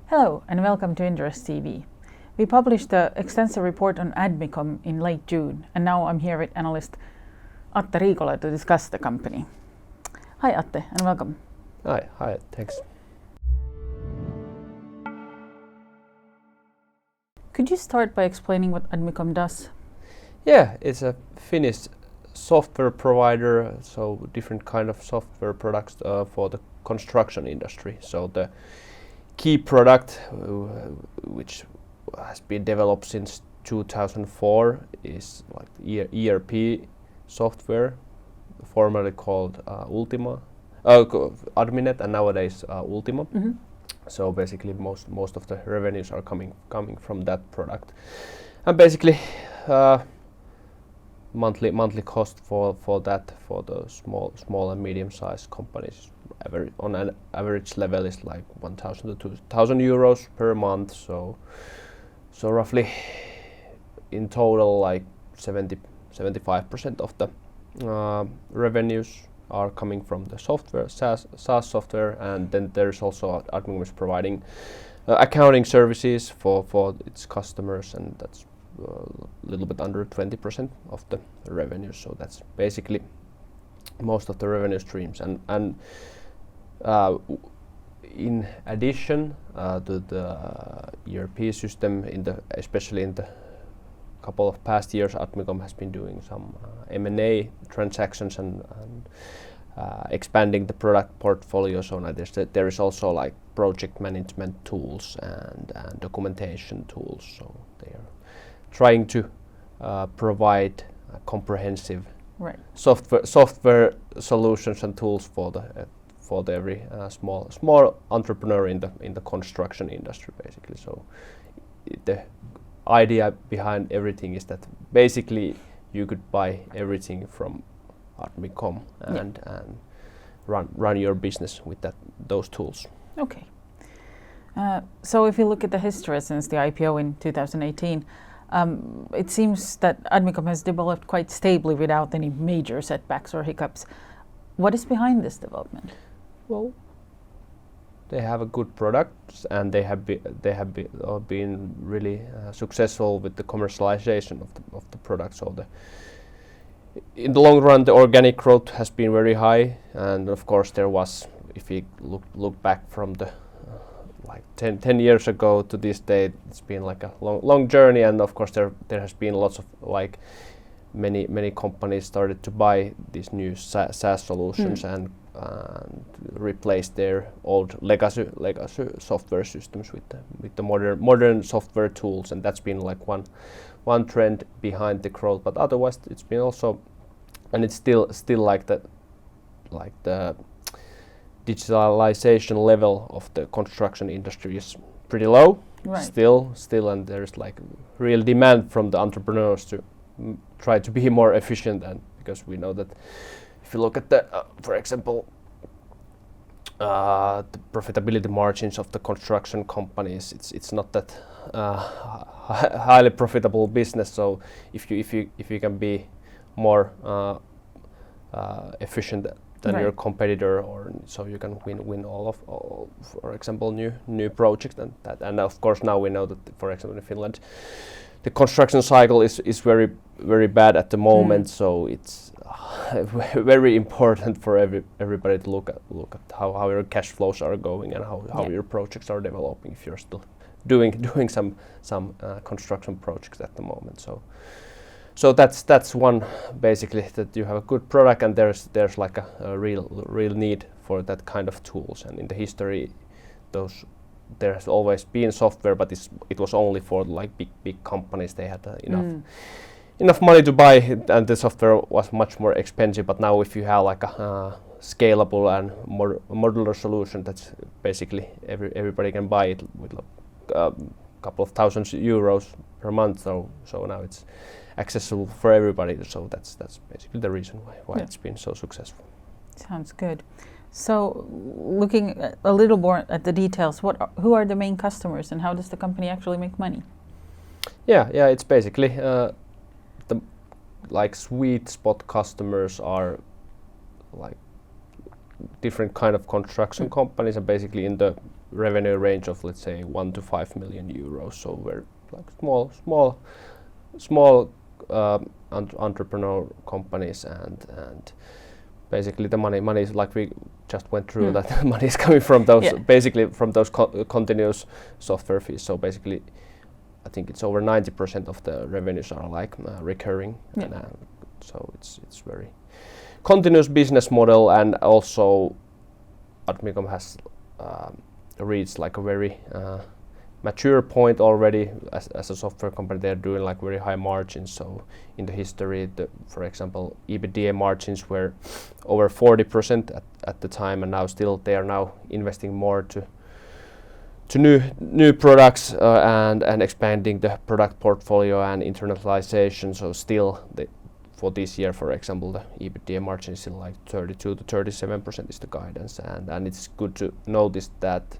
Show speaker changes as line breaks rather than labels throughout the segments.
Hello and welcome to Inderes TV. We published an extensive report on Admicom in late June, and now I'm here with Analyst Atte Riikola to discuss the company. Hi Atte and welcome.
Hi, thanks.
Could you start by explaining what Admicom does?
Yeah, it's a Finnish software provider, so different kind of software products for the construction industry. So the key product, which has been developed since 2004, is like ERP software, formerly called Adminet, and nowadays Ultima.
Mm-hmm.
So basically, most of the revenues are coming from that product, and basically monthly cost for the small and medium sized companies on an average level is like 1,000 to 2,000 euros per month. So roughly in total like 75% of the revenues are coming from the software, SaaS software, and then there's also Admicom is providing accounting services for its customers, and that's a little bit under 20% of the revenue. So that's basically most of the revenue streams, and in addition to the ERP system, especially in the couple of past years, Admicom has been doing some M&A transactions and expanding the product portfolio. So now there is also like project management tools and documentation tools. So they are trying to provide comprehensive software solutions and tools for every small entrepreneur in the construction industry, basically. So the idea behind everything is that basically you could buy everything from Admicom and run your business with those tools.
Okay. So if you look at the history since the IPO in 2018, it seems that Admicom has developed quite stably without any major setbacks or hiccups. What is behind this development?
Well, they have a good product, and they have been really successful with the commercialization of the product. So in the long run, the organic growth has been very high, and of course there was, if you look back from the like 10 years ago to this day, it's been like a long journey, and of course there has been lots of like many companies started to buy these new SaaS solutions and replace their old legacy software systems with the modern software tools, and that's been like one trend behind the growth. But otherwise, it's been also, and it's still like the digitalization level of the construction industry is pretty low.
Right.
Still, and there's like real demand from the entrepreneurs to try to be more efficient, and because we know that if you look at the, for example, the profitability margins of the construction companies, it's not that highly profitable business. So if you can be more efficient than your competitor, or so you can win all, for example, new projects, and of course now we know that, for example, in Finland, the construction cycle is very bad at the moment. So it's very important for everybody to look at how your cash flows are going and how your projects are developing if you're still doing some construction projects at the moment. So that's one, basically, that you have a good product, and there's like a real need for that kind of tools. And in the history, there has always been software, but it was only for like big companies. They had enough money to buy it, and the software was much more expensive. But now if you have like a scalable and modular solution, that's basically everybody can buy it with a couple of thousand euros per month. So now it's accessible for everybody. So that's basically the reason why it's been so successful.
Sounds good. So looking a little more at the details, who are the main customers and how does the company actually make money?
Yeah, it's basically the like sweet spot customers are like different kind of construction companies, and basically in the revenue range of, let's say, 1 to 5 million euros. So very like small entrepreneur companies, and basically the money is like we just went through that money is coming from those basically from those continuous software fees. So basically, I think it's over 90% of the revenues are like recurring, and, so it's very continuous business model. And also Admicom has reached like a very mature point already as a software company. They're doing like very high margins. So in the history, for example, EBITDA margins were over 40% at the time, and now still they are now investing more to new products and expanding the product portfolio and internationalization. So still for this year, for example, the EBITDA margin is still like 32 to 37% is the guidance, and it's good to notice that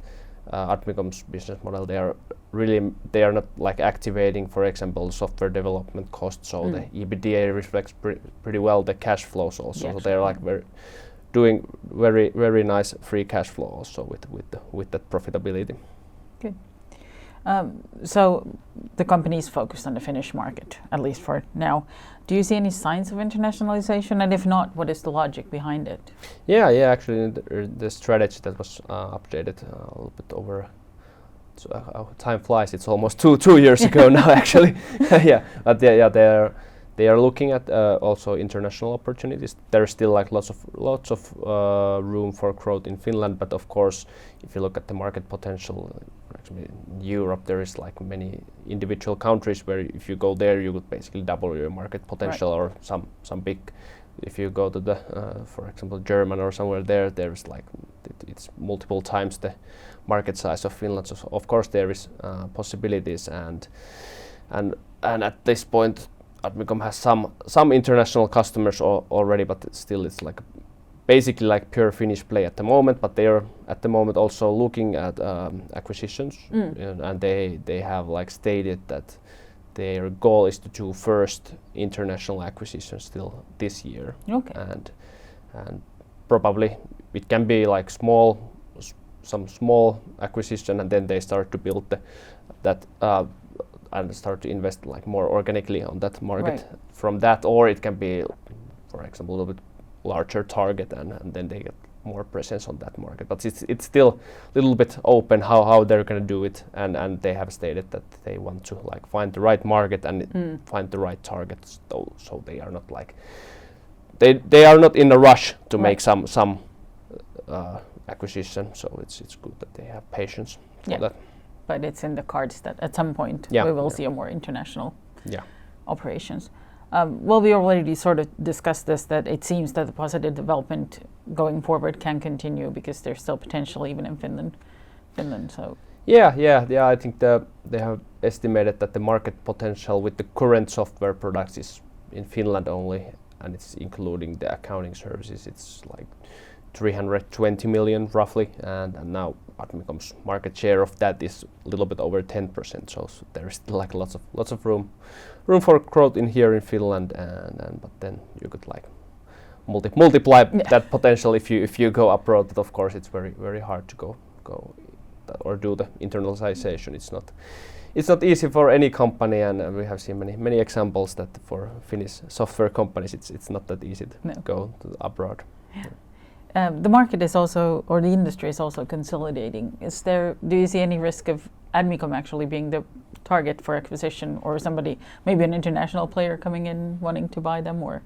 Admicom's business model, they are not like activating, for example, software development costs. So the EBITDA reflects pretty well the cash flows also.
Yes.
So they're like doing very nice free cash flow also with that profitability.
Good. So the company is focused on the Finnish market, at least for now. Do you see any signs of internationalization? And if not, what is the logic behind it? Yeah,
actually the strategy that was updated a little bit over, time flies, it's almost two years ago now actually. But they are looking at also international opportunities. There's still like lots of room for growth in Finland, but of course, if you look at the market potential, actually in Europe there is like many individual countries where if you go there, you would basically double your market potential, or some big. If you go to the, for example, German or somewhere there's like it's multiple times the market size of Finland. So of course there is possibilities, and at this point, Admicom has some international customers already, but still it's like basically like pure Finnish play at the moment. But they are at the moment also looking at acquisitions, and they have like stated that their goal is to do first international acquisitions still this year.
Okay.
And probably it can be like some small acquisition, and then they start to build that and start to invest like more organically on that market from that, or it can be, for example, a little bit larger target, and then they get more presence on that market. But it's still a little bit open how they're going to do it, and they have stated that they want to like find the right market and find the right targets. So they are not like they are not in a rush to make some acquisition. So it's good that they have patience for that.
But it's in the cards that at some point we will see a more international operations. Well, we already sort of discussed this, that it seems that the positive development going forward can continue because there's still potential even in Finland. So I think they have estimated that the market potential with the current software products is in Finland only, and it's including the accounting services. It's like 320 million roughly, and now Admicom's market share of that is a little bit over 10%. So there is still like lots of room for growth in here in Finland, and but then you could like multiply that potential if you go abroad. But of course, it's very hard to go or do the internationalization. It's not easy for any company, and we have seen many examples that for Finnish software companies it's not that easy to go to abroad. The market is also, or the industry is also consolidating. Do you see any risk of Admicom actually being the target for acquisition, or somebody, maybe an international player coming in wanting to buy them, or?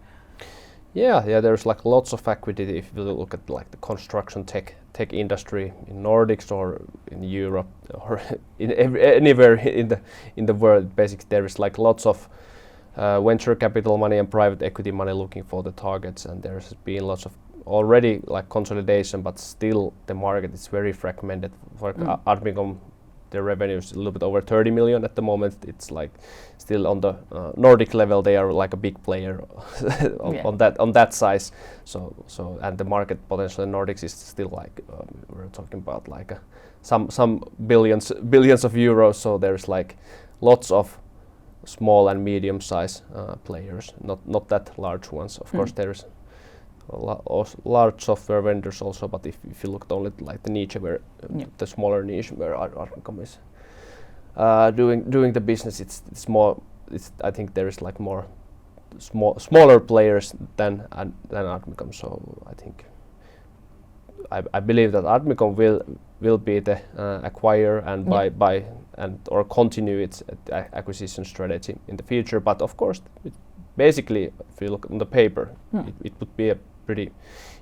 Yeah, there's like lots of equity if you look at like the construction tech industry in Nordics or in Europe or anywhere in the world. Basically, there is like lots of venture capital money and private equity money looking for the targets, and there's been lots of already like consolidation, but still the market is very fragmented. For Admicom, their revenue is a little bit over 30 million at the moment. It's like still on the Nordic level, they are like a big player on that size. So and the market potential in Nordics is still like we're talking about like some billions of euros. So there's like lots of small and medium size players, not that large ones. Of course, there's large software vendors also, but if you look at only like the niche where the smaller niche where Admicom is doing the business, it's more. I think there is like more smaller players than Admicom. So I think I believe that Admicom will be the acquire and buy and or continue its acquisition strategy in the future. But of course, basically, if you look on the paper, it would be a pretty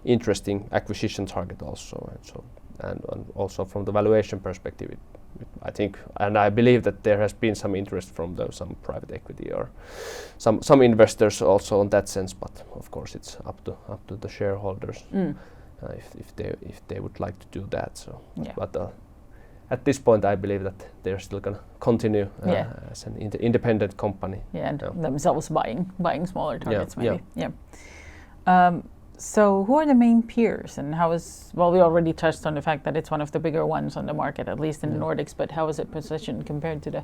interesting acquisition target also. And also from the valuation perspective, I think, and I believe that there has been some interest from some private equity or some investors also on that sense. But of course, it's up to the shareholders if they would like to do that. So, but at this point, I believe that they're still going to continue as an independent company.
Yeah, and themselves buying smaller targets, maybe. Yeah. So who are the main peers, and how is, well, we already touched on the fact that it's one of the bigger ones on the market, at least in the Nordics, but how is it positioned compared to the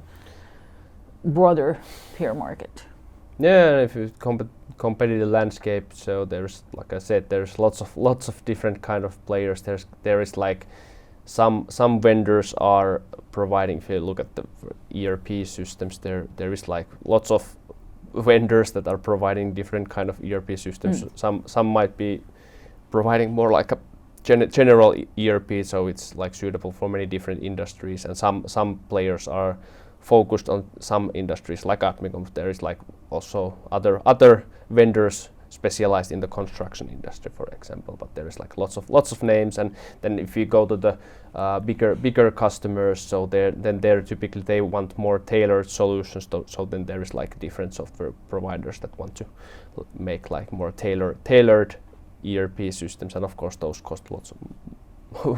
broader peer market?
Yeah, if you competitive landscape, so there's, like I said, there's lots of different kind of players. There is like some vendors are providing, if you look at the ERP systems, there is like lots of vendors that are providing different kind of ERP systems. Some might be providing more like a general ERP, so it's like suitable for many different industries, and some players are focused on some industries, like Admicom. There is like also other vendors specialized in the construction industry, for example. But there is like lots of names, and then if you go to the bigger customers, so they're typically they want more tailored solutions. So then there is like different software providers that want to make like more tailored ERP systems, and of course those cost lots of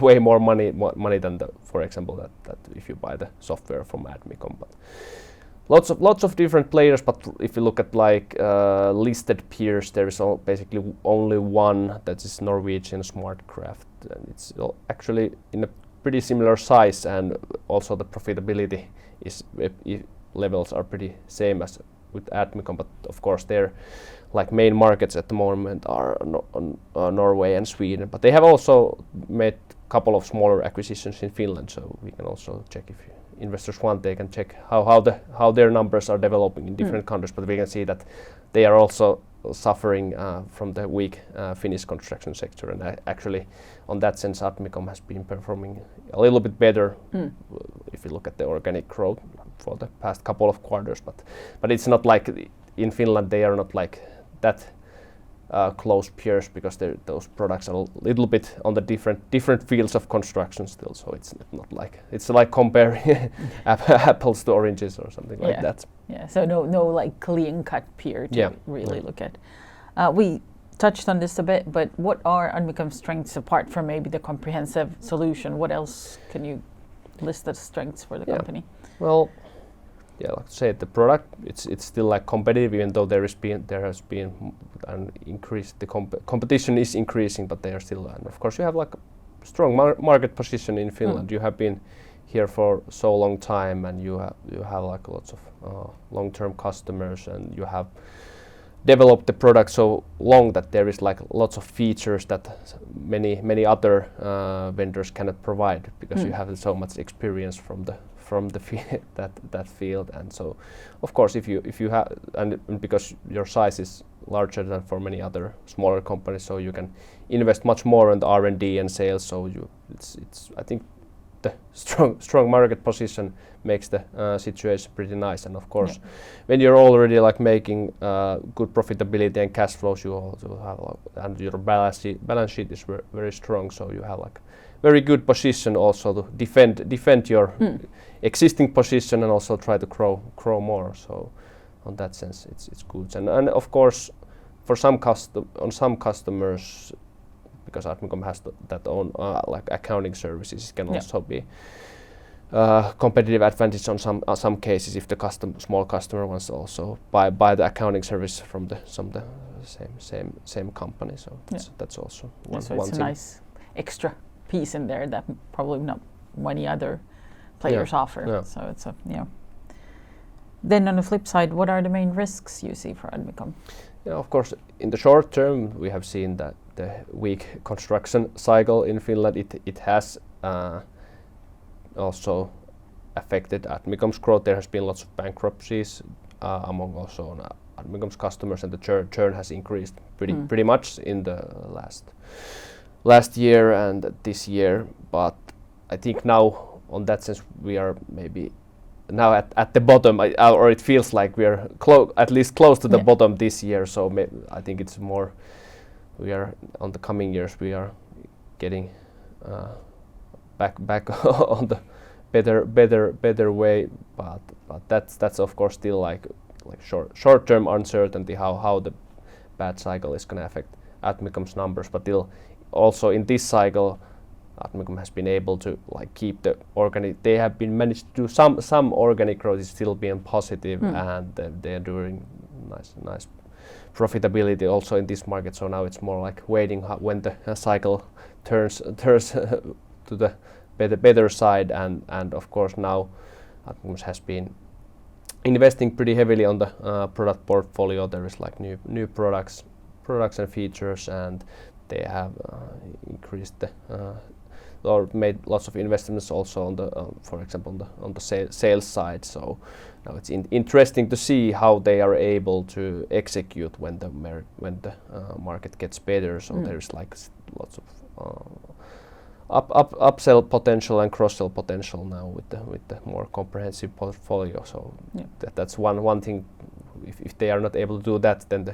way more money than for example that if you buy the software from Admicom. But lots of different players. But if you look at like listed peers, there is basically only one, that is Norwegian SmartCraft, and it's actually in a pretty similar size, and also the profitability levels are pretty same as with Admicom. But of course their like main markets at the moment are Norway and Sweden, but they have also made a couple of smaller acquisitions in Finland, so we can also check, if investors want, they can check how their numbers are developing in different countries. But we can see that they are also suffering from the weak Finnish construction sector, and actually on that sense Admicom has been performing a little bit better if you look at the organic growth for the past couple of quarters. But it's not like in Finland they are not like that close peers, because those products are a little bit on the different fields of construction still. So it's not like, it's like comparing apples to oranges or something like that.
Yeah. So no like clean cut peer to really look at. We touched on this a bit, but what are Admicom's strengths apart from maybe the comprehensive solution? What else can you list as strengths for the company?
Well, like I said, the product it's still like competitive, even though there has been an increase. The competition is increasing, but they are still. And of course, you have like a strong market position in Finland. You have been here for so long time, and you have like lots of long-term customers, and you have developed the product so long that there is like lots of features that many other vendors cannot provide, because you have so much experience from that field. And so of course if you have, and because your size is larger than for many other smaller companies, so you can invest much more in the R&D and sales. So it's I think the strong market position makes the situation pretty nice. And of course when you're already like making good profitability and cash flows, you also have and your balance sheet is very strong, so you have like very good position also to defend your existing position and also try to grow more. So on that sense it's good. And of course for some customers, because Admicom has that own like accounting services, it can also be competitive advantage on some cases if the small customer wants also buy the accounting service from the same company. So that's also one
it's
thing.
A nice extra piece in there that probably not many other players offer. So it's Then on the flip side, what are the main risks you see for Admicom?
Yeah, of course, in the short term, we have seen that the weak construction cycle in Finland, it has also affected Admicom's growth. There has been lots of bankruptcies among also Admicom's customers, and the churn has increased pretty much in the last year and this year. But I think now, on that sense, we are maybe now at the bottom, or it feels like we are at least close to the bottom this year. So I think it's more, we are on the coming years, we are getting back on the better way. But that's of course still like short-term uncertainty how the bad cycle is going to affect Admicom's numbers. But still, also in this cycle, Admicom has been able to keep the organic. They have been managed to do some organic growth is still being positive, and they are doing nice profitability also in this market. So now it's more like waiting when the cycle turns to the better side, and of course now Admicom has been investing pretty heavily on the product portfolio. There is new products and features, and they have increased or made lots of investments also on the, for example, on the sales side. So now it's interesting to see how they are able to execute when the market gets better. So there's lots of upsell potential and cross-sell potential now with the more comprehensive portfolio. So that's one thing. If they are not able to do that, then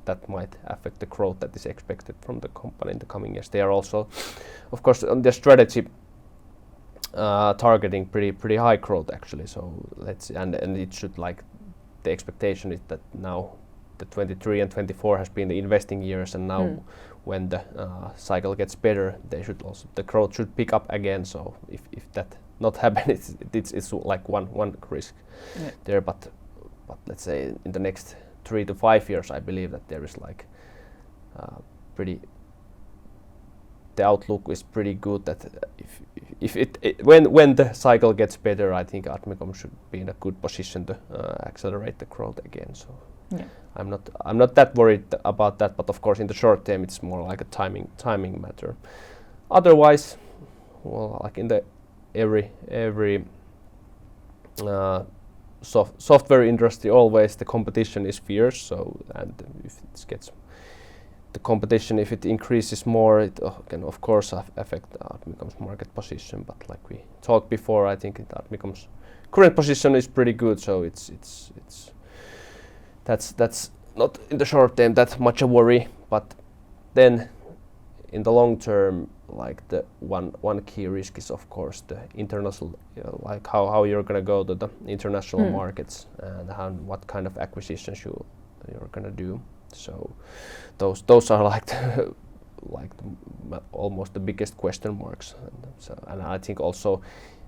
that might affect the growth that is expected from the company in the coming years. They are also, of course, on their strategy targeting pretty high growth actually. So and it should the expectation is that now the 23 and 24 has been the investing years, and now when the cycle gets better, the growth should pick up again. So if that not happens, it's like one risk there. But let's say in the next 3 to 5 years, I believe that there is the outlook is pretty good. That when the cycle gets better, I think Admicom should be in a good position to accelerate the growth again. So I'm not that worried about that. But of course, in the short term, it's more like a timing matter. Otherwise, well, like in the every software industry, always the competition is fierce. So, and if it gets the competition, if it increases more, it can of course affect Admicom's market position. But like we talked before, I think Admicom's current position is pretty good. So that's not in the short term that much a worry. But then in the long term, like the one key risk is of course the international, like how you're gonna go to the international markets, and what kind of acquisitions you're gonna do. So those are almost the biggest question marks. And I think also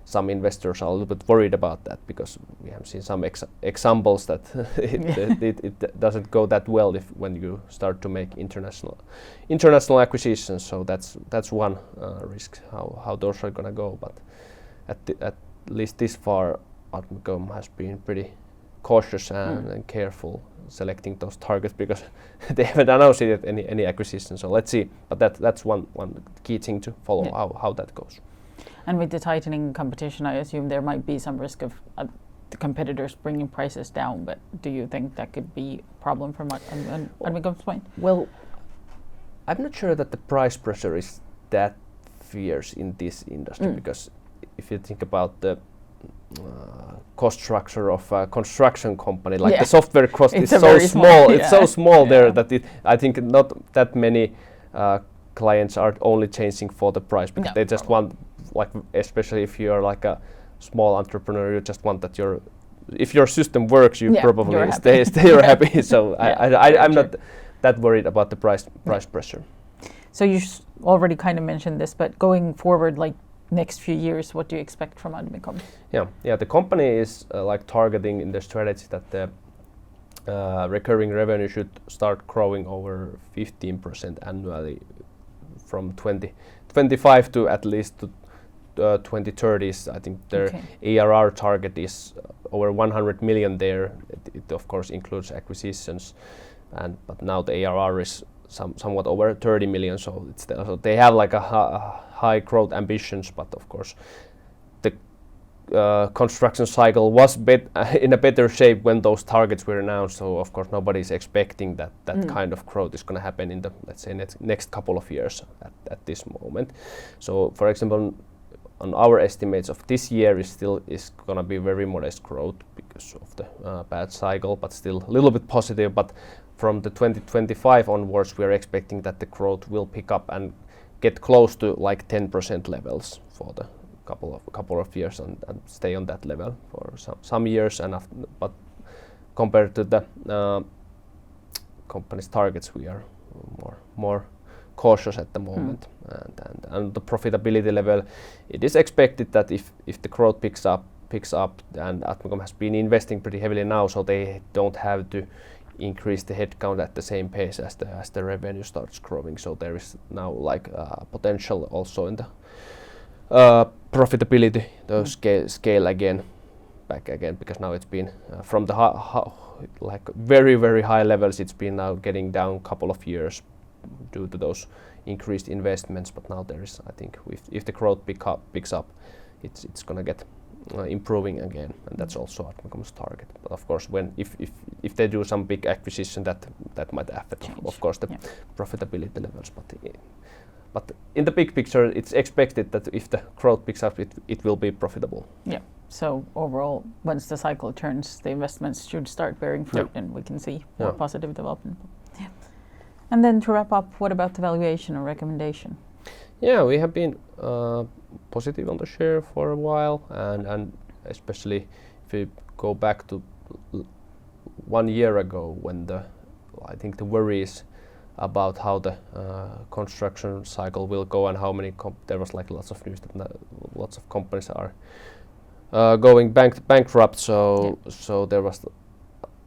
some investors are a little bit worried about that, because we have seen some examples that it doesn't go that well when you start to make international acquisitions. So that's one risk, how those are going to go. But at least this far, Admicom has been pretty cautious and careful selecting those targets, because they haven't announced yet any acquisition. So let's see. But that's one key thing to follow, how that goes.
And with the tightening competition, I assume there might be some risk of the competitors bringing prices down. But do you think that could be a problem from Admicom's point?
Well, I'm not sure that the price pressure is that fierce in this industry, because if you think about the cost structure of a construction company, like the software cost is so small. It's so small there that I think not that many clients are only changing for the price, because they just want, like, especially if you're like a small entrepreneur, you just want that if your system works, you probably stay happy. So I'm not that worried about the price pressure.
So you already kind of mentioned this, but going forward, like next few years, what do you expect from Admicom?
Yeah. The company is targeting in the strategy that the recurring revenue should start growing over 15% annually from 2025 to at least to 2030s. I think their ARR target is over 100 million there. It of course includes acquisitions, but now the ARR is somewhat over 30 million. So they have like a high growth ambitions, but of course the construction cycle was in a better shape when those targets were announced. So of course nobody is expecting that kind of growth is going to happen in the, let's say, next couple of years at this moment. So for example, on our estimates of this year is going to be very modest growth because of the bad cycle, but still a little bit positive. But from the 2025 onwards, we are expecting that the growth will pick up and get close to like 10% levels for the couple of years and stay on that level for some years. But compared to the company's targets, we are more cautious at the moment. And the profitability level, it is expected that if the growth picks up, and Admicom has been investing pretty heavily now, so they don't have to increase the headcount at the same pace as the revenue starts growing. So there is now like potential also in the profitability to scale again, back again, because now it's been from the like very high levels, it's been now getting down a couple of years due to those increased investments. But now there is, I think, if the growth picks up, it's gonna get improving again, and that's also Admicom's target. But of course, if they do some big acquisition, that might affect, of course, the profitability levels. But in the big picture, it's expected that if the growth picks up, it will be profitable.
Yeah. So overall, once the cycle turns, the investments should start bearing fruit, and we can see more positive development. Yeah. And then to wrap up, what about the valuation or recommendation?
Yeah, we have been positive on the share for a while, and especially if we go back to 1 year ago, when I think the worries about how the construction cycle will go and how many there was like lots of news that lots of companies are going bankrupt. So there was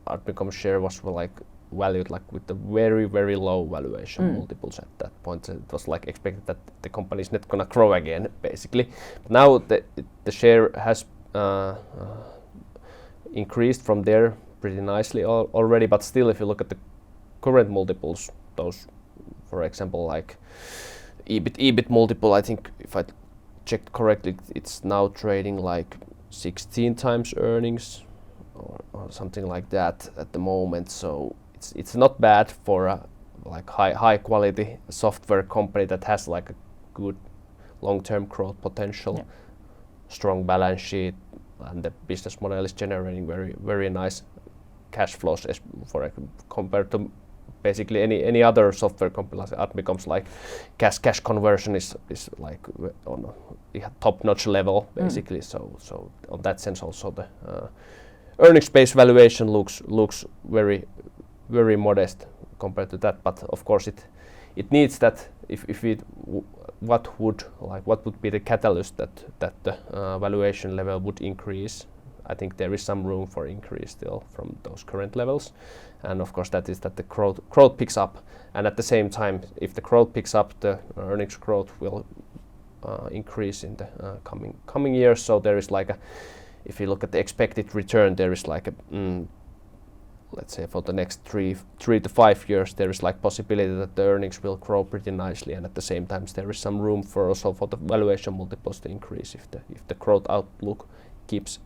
Admicom share was like valued like with the very low valuation multiples at that point. It was like expected that the company is not gonna grow again, basically. But now the share has increased from there pretty nicely already. But still, if you look at the current multiples, those, for example, like EBIT multiple, I think if I checked correctly, it's now trading like 16 times earnings or something like that at the moment. So it's not bad for a like high quality software company that has like a good long-term growth potential, strong balance sheet, and the business model is generating very nice cash flows compared to basically any other software company like Admicom's. Like cash conversion is like on a top-notch level, basically. So on that sense, also the earnings-based valuation looks very modest compared to that. But of course, it needs that. What would be the catalyst that the valuation level would increase? I think there is some room for increase still from those current levels, and of course that is that the growth picks up, and at the same time, if the growth picks up, the earnings growth will increase in the coming years. So there is like if you look at the expected return, there is like let's say for the next 3 to 5 years, there is like possibility that the earnings will grow pretty nicely, and at the same time there is some room for also for the valuation multiples to increase if the growth outlook keeps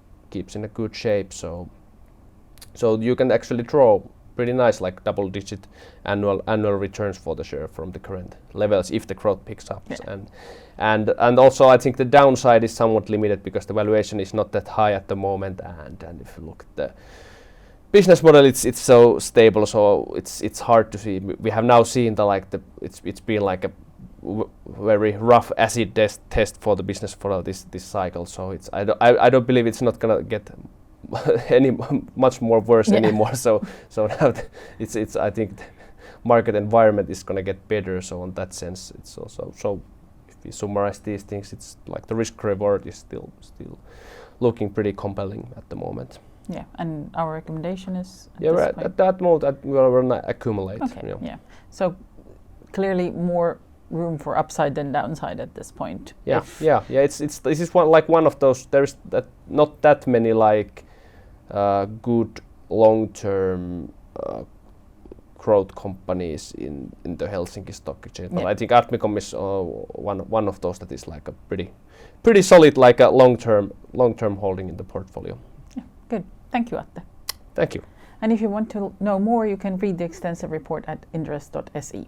in a good shape. So you can actually draw pretty nice like double-digit annual returns for the share from the current levels if the growth picks up. And also I think the downside is somewhat limited because the valuation is not that high at the moment, and if you look at the business model, it's so stable, so it's hard to see. We have now seen it's been like a very rough acid test for the business model this cycle. So I don't believe it's not gonna get any much more worse anymore. So now it's I think the market environment is gonna get better. So on that sense, it's also, so if we summarize these things, it's like the risk reward is still looking pretty compelling at the moment.
Yeah, and our recommendation is
at that moment we're gonna accumulate.
Okay. Yeah. So clearly more room for upside than downside at this point.
This is one of those. There's not that many like good long-term growth companies in the Helsinki Stock Exchange. But I think Admicom is one of those that is like a pretty solid, like a long-term holding in the portfolio.
Yeah, good. Thank you, Atte.
Thank you.
And if you want to know more, you can read the extensive report at inderes.se.